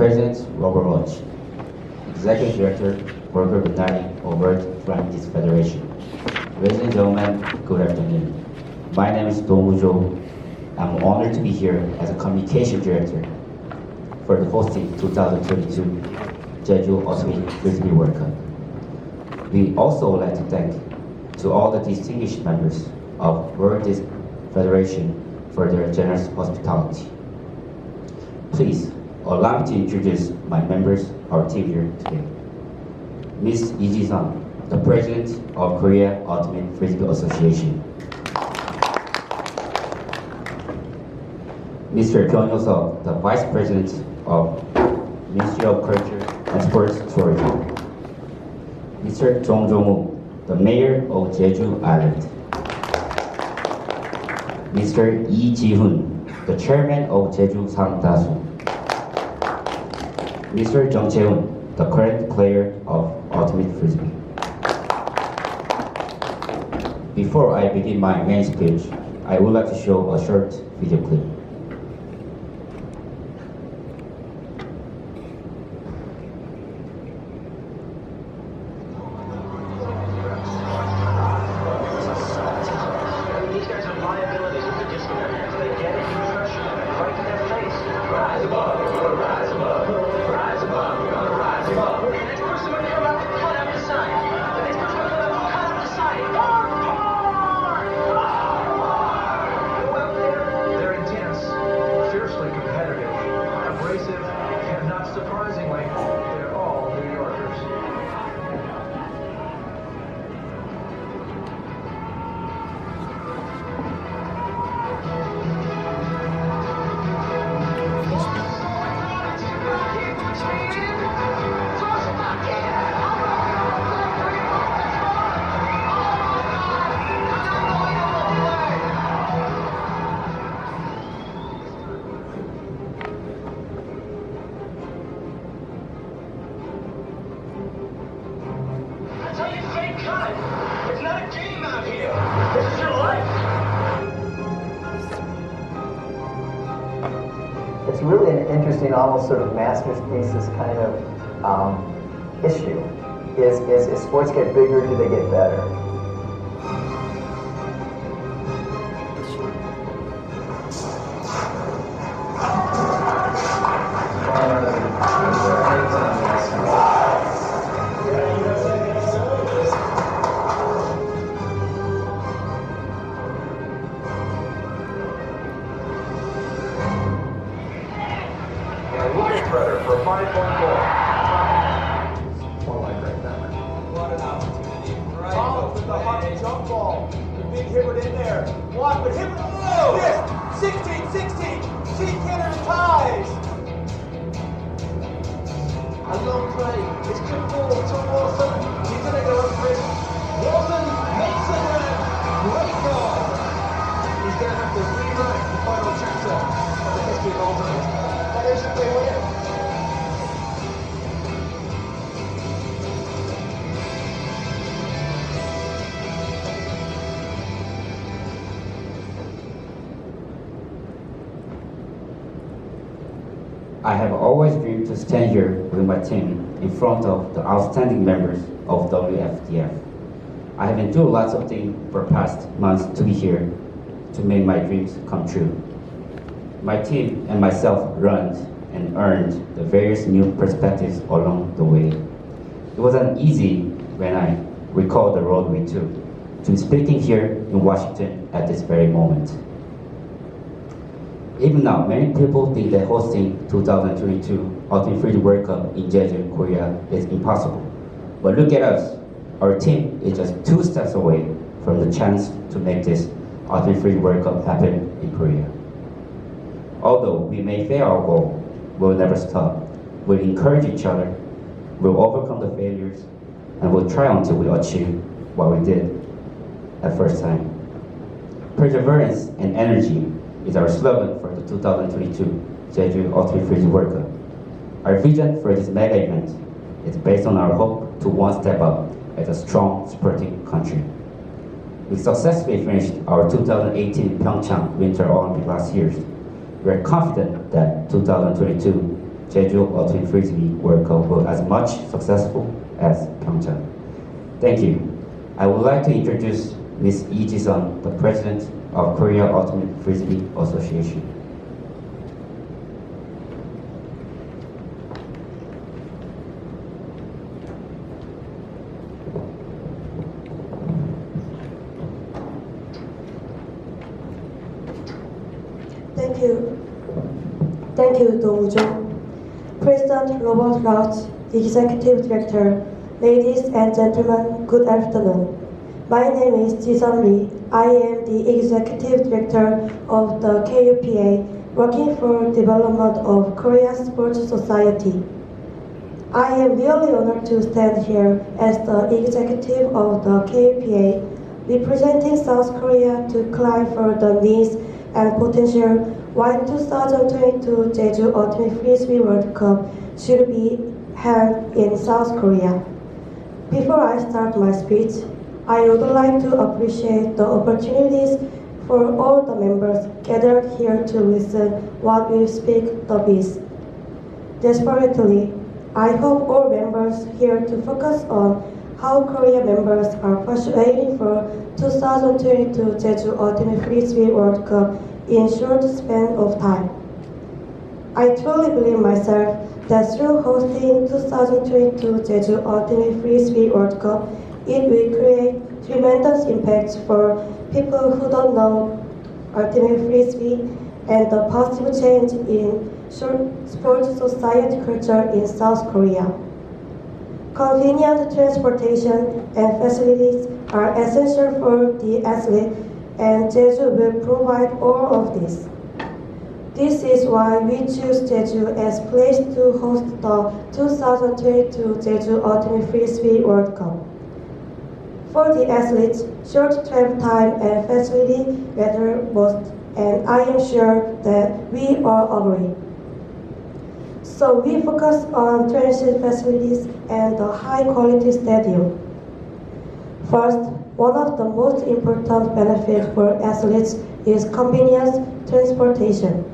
President Robert Roach, Executive Director Volker Benari, Overt from this federation. Ladies and gentlemen, good afternoon. My name is Dong Woo-jo. I'm honored to be here as a Communication Director for the hosting 2022 Jeju Ultimate Frisbee World Cup. We also would like to thank to all the distinguished members of World Disc Federation for their generous hospitality. Please allow me to introduce my members of our team here today. Ms. Lee Ji-sung, the President of Korea Ultimate Frisbee Association. Mr. Byung Yo-seok, the Vice President of Ministry of Culture and Sports Tourism. Mr. Jong Jong-woo, the Mayor of Jeju Island. Mr. Lee Ji-hoon, the Chairman of Jeju Sangdasu. Mr. Jung Chae-hoon, the current player of Ultimate Frisbee. Before I begin my main speech, I would like to show a short video clip. It's not a game out here. This is your life. It's really an interesting, almost sort of master's thesis kind of issue. Is sports get bigger, do they get better? For a 5-point goal. More like right now. What an opportunity. Thomas with the hot jump ball. The big Hibbert in there. Block, but Hibbert, oh! Yes! 16. She Kenner ties. A long play. It's good ball to Wilson. He's going to go up for it. Wilson makes it a great goal. He's going to have to rewrite the final chapter of the history of Ultimate. That is the win. I have always dreamed to stand here with my team in front of the outstanding members of WFDF. I have endured lots of things for past months to be here to make my dreams come true. My team and myself learned and earned the various new perspectives along the way. It wasn't easy when I recall the road we took to speaking here in Washington at this very moment. Even now, many people think that hosting 2022 Ultimate Frisbee World Cup in Jeju, Korea is impossible. But look at us. Our team is just 2 steps away from the chance to make this Ultimate Frisbee World Cup happen in Korea. Although we may fail our goal, we'll never stop. We'll encourage each other, we'll overcome the failures, and we'll try until we achieve what we did at first time. Perseverance and energy is our slogan for the 2022 Jeju Ultimate Frisbee World Cup. Our vision for this mega event is based on our hope to one step up as a strong sporting country. We successfully finished our 2018 Pyeongchang Winter Olympic last year. We are confident that 2022 Jeju Ultimate Frisbee World Cup were as much successful as Pyeongchang. Thank you. I would like to introduce Ms. Lee Ji-sun, the President of Korea Ultimate Frisbee Association. Thank you, Dong-jo. President Robert Rauch, Executive Director, ladies and gentlemen, good afternoon. My name is Ji-sun Lee. I am the Executive Director of the KUPA, working for development of Korea Sports Society. I am really honored to stand here as the executive of the KUPA, representing South Korea to climb for the needs and potential why 2022 Jeju Ultimate Frisbee World Cup should be held in South Korea. Before I start my speech, I would like to appreciate the opportunities for all the members gathered here to listen what we speak the best. Desperately, I hope all members here to focus on how Korea members are pursuing for 2022 Jeju Ultimate Frisbee World Cup in short span of time. I truly believe myself that through hosting 2022 Jeju Ultimate Frisbee World Cup, it will create tremendous impacts for people who don't know Ultimate Frisbee and the positive change in sports society culture in South Korea. Convenient transportation and facilities are essential for the athlete, and Jeju will provide all of this. This is why we choose Jeju as place to host the 2022 Jeju Ultimate Frisbee World Cup. For the athletes, short travel time and facility matter most, and I am sure that we all agree. So we focus on transit facilities and the high-quality stadium. First, one of the most important benefits for athletes is convenience transportation.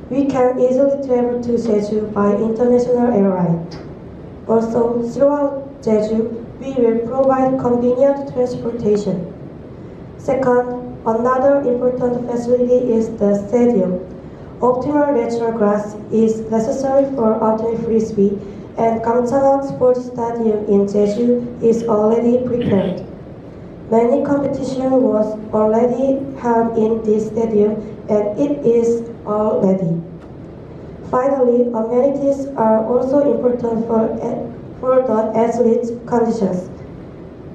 We can easily travel to Jeju by international airline. Also, throughout Jeju, we will provide convenient transportation. Second, another important facility is the stadium. Optimal natural grass is necessary for Ultimate Frisbee, and Gamcheon Sports Stadium in Jeju is already prepared. Many competition was already held in this stadium, and it is all ready. Finally, amenities are also important for the athletes' conditions.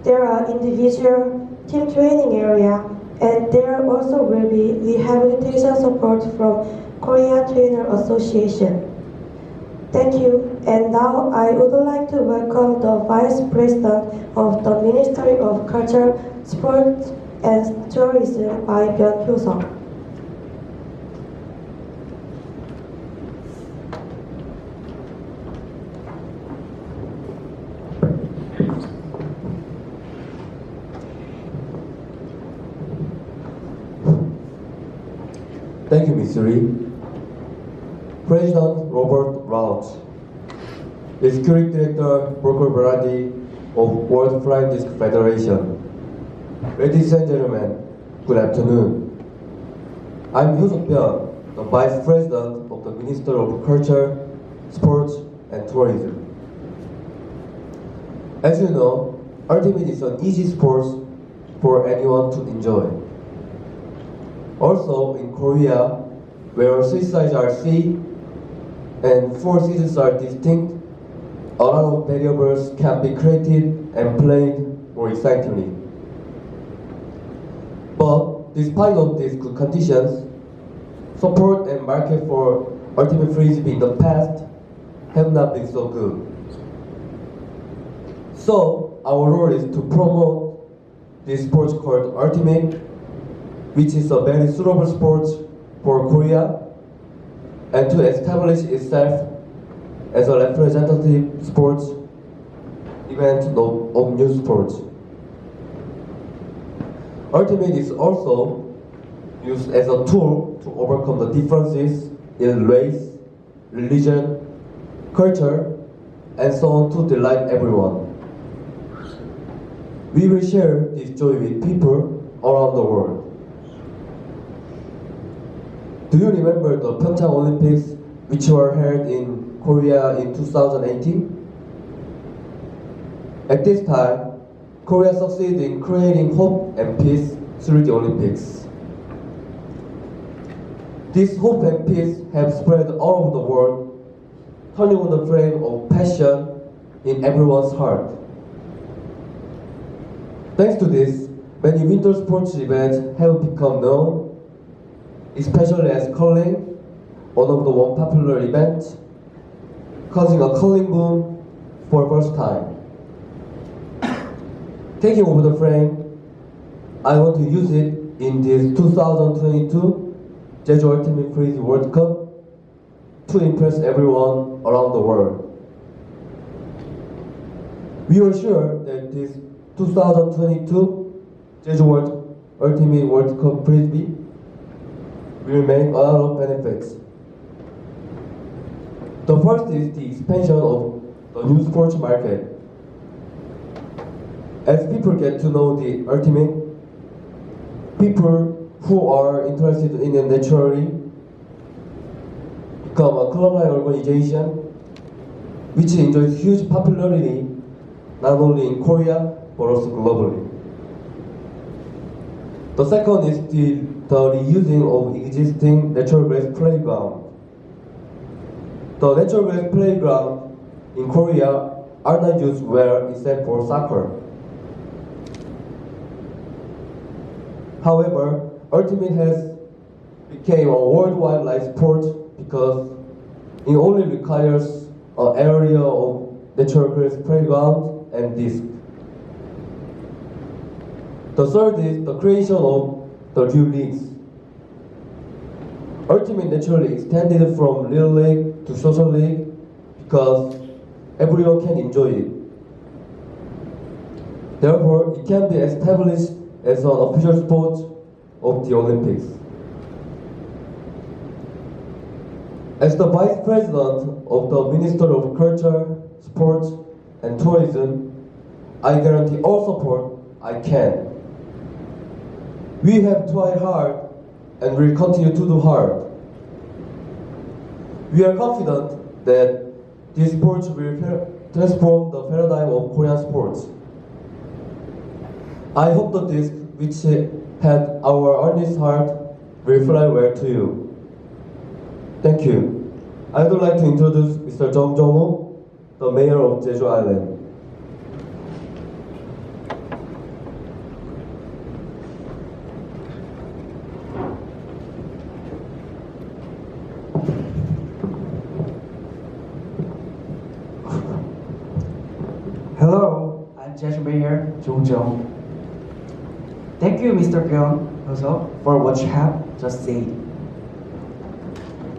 There are individual team training area, and there also will be rehabilitation support from Korea Trainer Association. Thank you, and now I would like to welcome the Vice President of the Ministry of Culture, Sports and Tourism, Byung Hyo-suk. Thank you, Ms. Lee. President Robert Rauch, Executive Director Broker Brady of World Flying Disc Federation. Ladies and gentlemen, good afternoon. I'm Hyo-suk Byung, the Vice President of the Ministry of Culture, Sports and Tourism. As you know, Ultimate is an easy sport for anyone to enjoy. Also, in Korea, where 3 sides are free and 4 seasons are distinct, a lot of variables can be created and played more excitingly. But despite of these good conditions, support and market for Ultimate Frisbee in the past have not been so good. So our role is to promote this sport called Ultimate, which is a very suitable sport for Korea, and to establish itself as a representative sports event of new sports. Ultimate is also used as a tool to overcome the differences in race, religion, culture, and so on to delight everyone. We will share this joy with people around the world. Do you remember the Pyeongchang Olympics which were held in Korea in 2018? At this time, Korea succeeded in creating hope and peace through the Olympics. This hope and peace have spread all over the world, turning on the flame of passion in everyone's heart. Thanks to this, many winter sports events have become known, especially as curling, one of the one popular events, causing a curling boom for the first time. Taking over the frame, I want to use it in this 2022 Jeju Ultimate Frisbee World Cup to impress everyone around the world. We are sure that this 2022 Jeju Ultimate World Cup Frisbee will make a lot of benefits. The first is the expansion of the new sports market. As people get to know the ultimate, people who are interested in it naturally become a club-like organization which enjoys huge popularity not only in Korea but also globally. The second is the reusing of existing natural grass playground. The natural grass playground in Korea are not used well except for soccer. However, Ultimate has become a worldwide live sport because it only requires an area of natural grass playground and disc. The third is the creation of the new leagues. Ultimate naturally extended from Little League to Social League because everyone can enjoy it. Therefore, it can be established as an official sport of the Olympics. As the Vice President of the Ministry of Culture, Sports and Tourism, I guarantee all support I can. We have tried hard and will continue to do hard. We are confident that these sports will transform the paradigm of Korean sports. I hope that this, which had our earnest heart, will fly well to you. Thank you. I would like to introduce Mr. Jung Jong-woo, the mayor of Jeju Island. Hello, I'm Jeju Mayor Jung Jong. Thank you, Mr. Kyung, also, for what you have just said.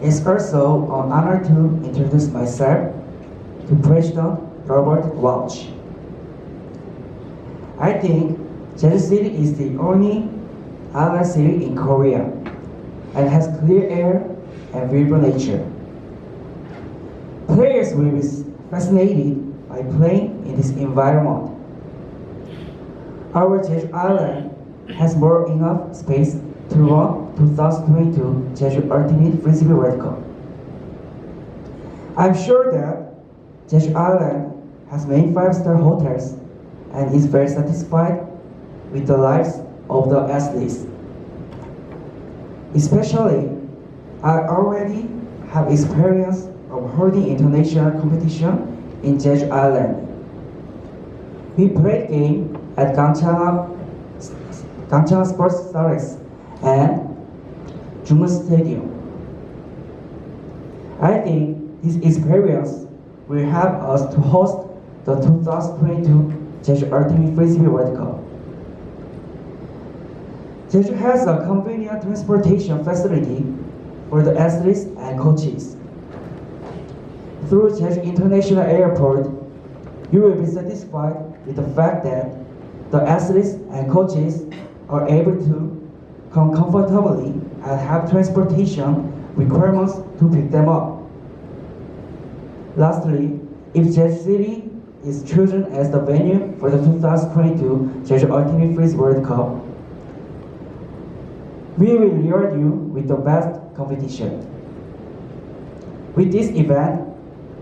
It's also an honor to introduce myself to President Robert Walsh. I think Jeju City is the only island city in Korea and has clear air and vibrant nature. Players will be fascinated by playing in this environment. Our Jeju Island has more enough space to run 2022 Jeju Ultimate Frisbee World Cup. I'm sure that Jeju Island has many 5-star hotels and is very satisfied with the lives of the athletes. Especially, I already have experience of holding international competition in Jeju Island. We played game at Gangchang Sports Stars and Jumun Stadium. I think this experience will help us to host the 2022 Jeju Ultimate Frisbee World Cup. Jeju has a convenient transportation facility for the athletes and coaches. Through Jeju International Airport, you will be satisfied with the fact that the athletes and coaches are able to come comfortably and have transportation requirements to pick them up. Lastly, if Jeju City is chosen as the venue for the 2022 Jeju Ultimate Frisbee World Cup, we will reward you with the best competition. With this event,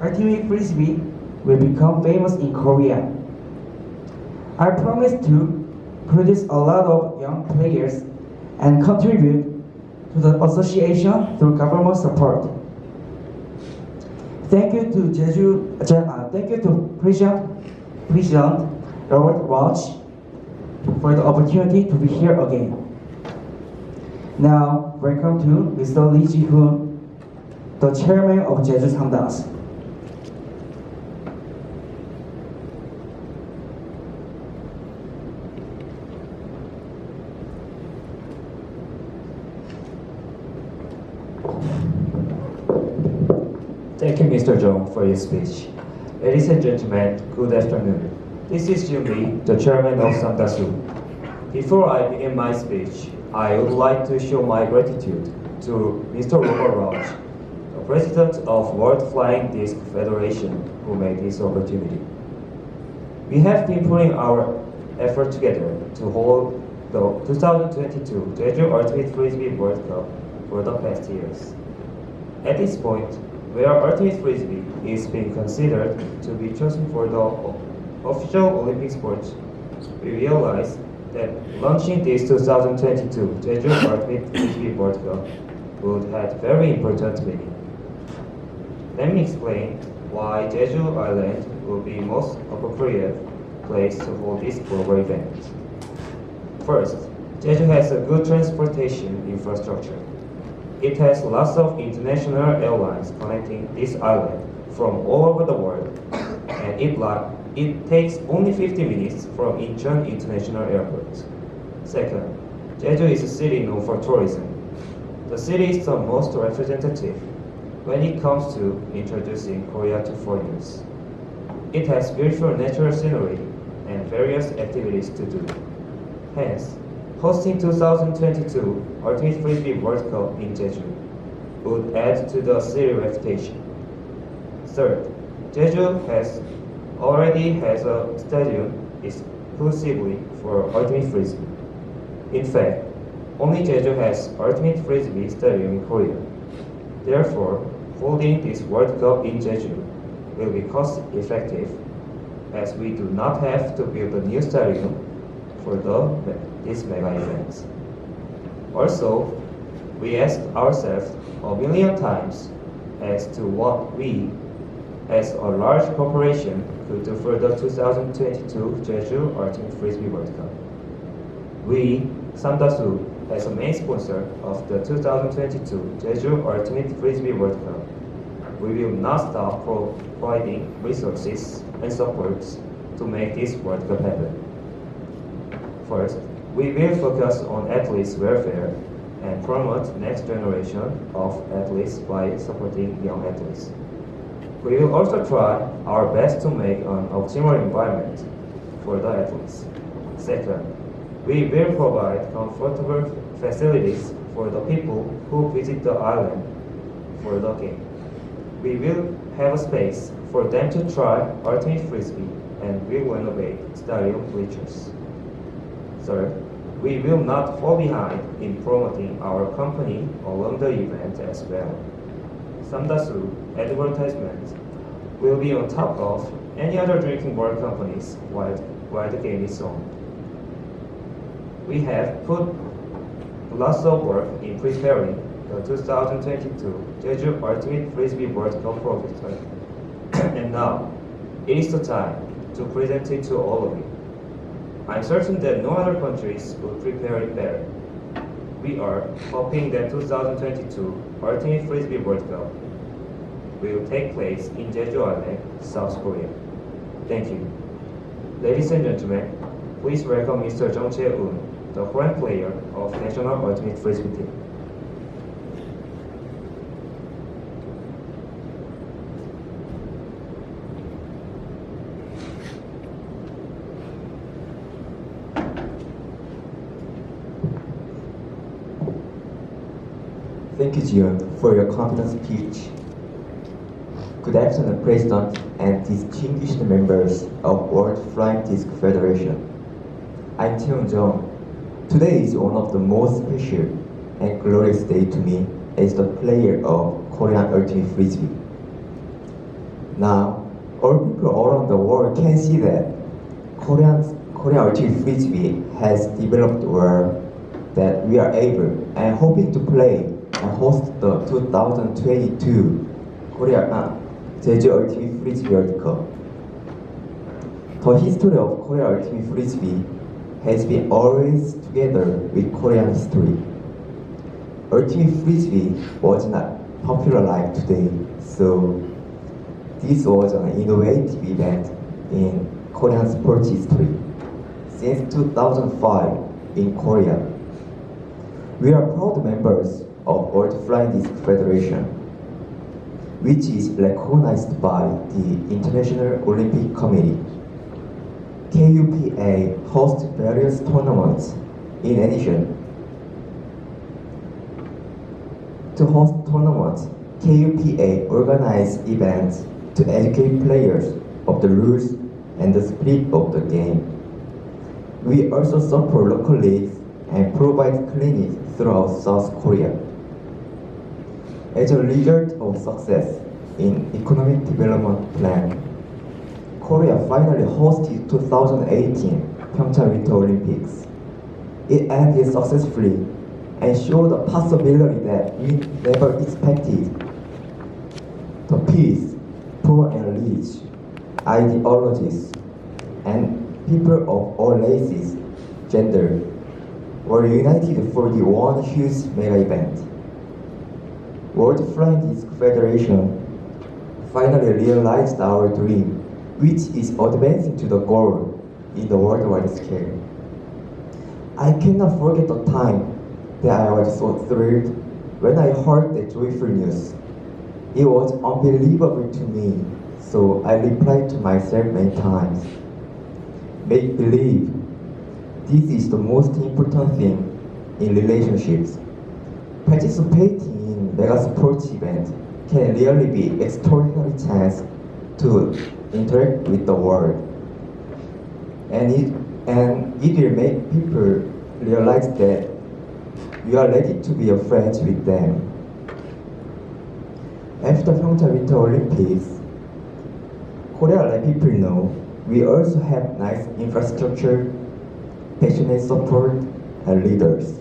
Ultimate Frisbee will become famous in Korea. I promise to produce a lot of young players and contribute to the association through government support. Thank you to President Robert Walsh for the opportunity to be here again. Now, welcome to Mr. Lee Ji-hoon, the chairman of Jeju Samdas. Thank you, Mr. Jong, for your speech. Ladies and gentlemen, good afternoon. This is Jun Lee, the chairman of Samdasu. Before I begin my speech, I would like to show my gratitude to Mr. Robert Walsh, the president of World Flying Disc Federation, who made this opportunity. We have been putting our effort together to hold the 2022 Jeju Ultimate Frisbee World Cup for the past years. At this point, where Ultimate Frisbee is being considered to be chosen for the official Olympic sport, we realize that launching this 2022 Jeju Ultimate Frisbee World Cup would have very important meaning. Let me explain why Jeju Island will be most appropriate place to hold this global event. First, Jeju has a good transportation infrastructure. It has lots of international airlines connecting this island from all over the world, and it takes only 50 minutes from Incheon International Airport. Second, Jeju is a city known for tourism. The city is the most representative when it comes to introducing Korea to foreigners. It has beautiful natural scenery and various activities to do. Hence, hosting 2022 Ultimate Frisbee World Cup in Jeju would add to the city reputation. Third, Jeju already has a stadium exclusively for Ultimate Frisbee. In fact, only Jeju has Ultimate Frisbee Stadium in Korea. Therefore, holding this World Cup in Jeju will be cost effective, as we do not have to build a new stadium for this mega event. Also, we asked ourselves a million times as to what we, as a large corporation, could do for the 2022 Jeju Ultimate Frisbee World Cup. We, Samdasu, as a main sponsor of the 2022 Jeju Ultimate Frisbee World Cup, we will not stop providing resources and support to make this World Cup happen. First, we will focus on athletes' welfare and promote next generation of athletes by supporting young athletes. We will also try our best to make an optimal environment for the athletes. Second, we will provide comfortable facilities for the people who visit the island for the game. We will have a space for them to try Ultimate Frisbee and will renovate stadium bleachers. Third, we will not fall behind in promoting our company along the event as well. Samdasu advertisements will be on top of any other drinking water companies while the game is on. We have put lots of work in preparing the 2022 Jeju Ultimate Frisbee World Cup prototype, and now it is the time to present it to all of you. I'm certain that no other countries will prepare it better. We are hoping that 2022 Ultimate Frisbee World Cup will take place in Jeju Island, South Korea. Thank you. Ladies and gentlemen, please welcome Mr. Jung Chae-un, the current player of National Ultimate Frisbee team. Thank you, Jiyeon, for your confident speech. Good afternoon, President and distinguished members of World Flying Disc Federation. I'm Taeun Jung. Today is one of the most special and glorious days to me as the player of Korean Ultimate Frisbee. Now, all people around the world can see that Korean Ultimate Frisbee has developed well, that we are able and hoping to play and host the 2022 Jeju Ultimate Frisbee World Cup. The history of Korea Ultimate Frisbee has been always together with Korean history. Ultimate Frisbee was not popular like today, so this was an innovative event in Korean sports history. Since 2005 in Korea, we are proud members of World Flying Disc Federation, which is recognized by the International Olympic Committee. KUPA hosts various tournaments. In addition to host tournaments, KUPA organizes events to educate players of the rules and the spirit of the game. We also support local leagues and provide clinics throughout South Korea. As a result of success in economic development plan, Korea finally hosted 2018 Pyeongchang Winter Olympics. It ended successfully and showed a possibility that we never expected. The peace, poor and rich, ideologies, and people of all races, gender, were united for the one huge mega event. World Flying Disc Federation finally realized our dream, which is advancing to the goal in the worldwide scale. I cannot forget the time that I was so thrilled when I heard the joyful news. It was unbelievable to me, so I replied to myself many times. Make believe. This is the most important thing in relationships. Participating in mega sports event can really be extraordinary chance to interact with the world. And it will make people realize that you are ready to be friends with them. After Pyeongchang Winter Olympics, Korea let people know we also have nice infrastructure, passionate support, and leaders.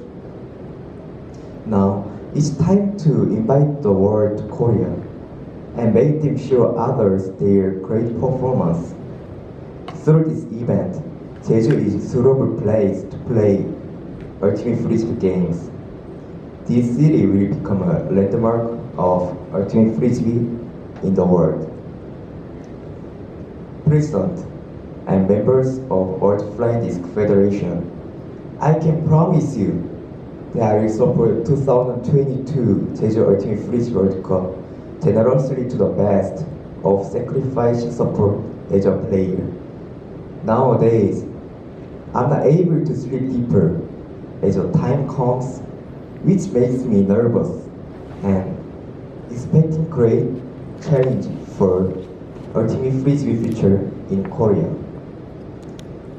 Now, it's time to invite the world to Korea and make them show others their great performance. Through this event, Jeju is a suitable place to play Ultimate Frisbee games. This city will become a landmark of Ultimate Frisbee in the world. President and members of World Flying Disc Federation, I can promise you that I will support 2022 Jeju Ultimate Frisbee World Cup generously to the best of sacrifice support as a player. Nowadays, I'm not able to sleep deeper as the time comes, which makes me nervous and expecting great challenge for Ultimate Frisbee future in Korea.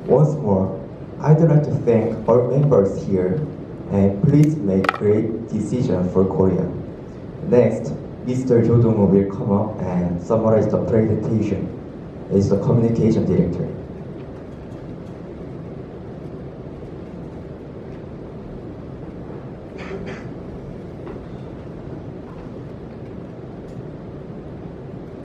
Once more, I'd like to thank all members here and please make great decision for Korea. Next, Mr. Jo Dong-woo will come up and summarize the presentation as the communication director.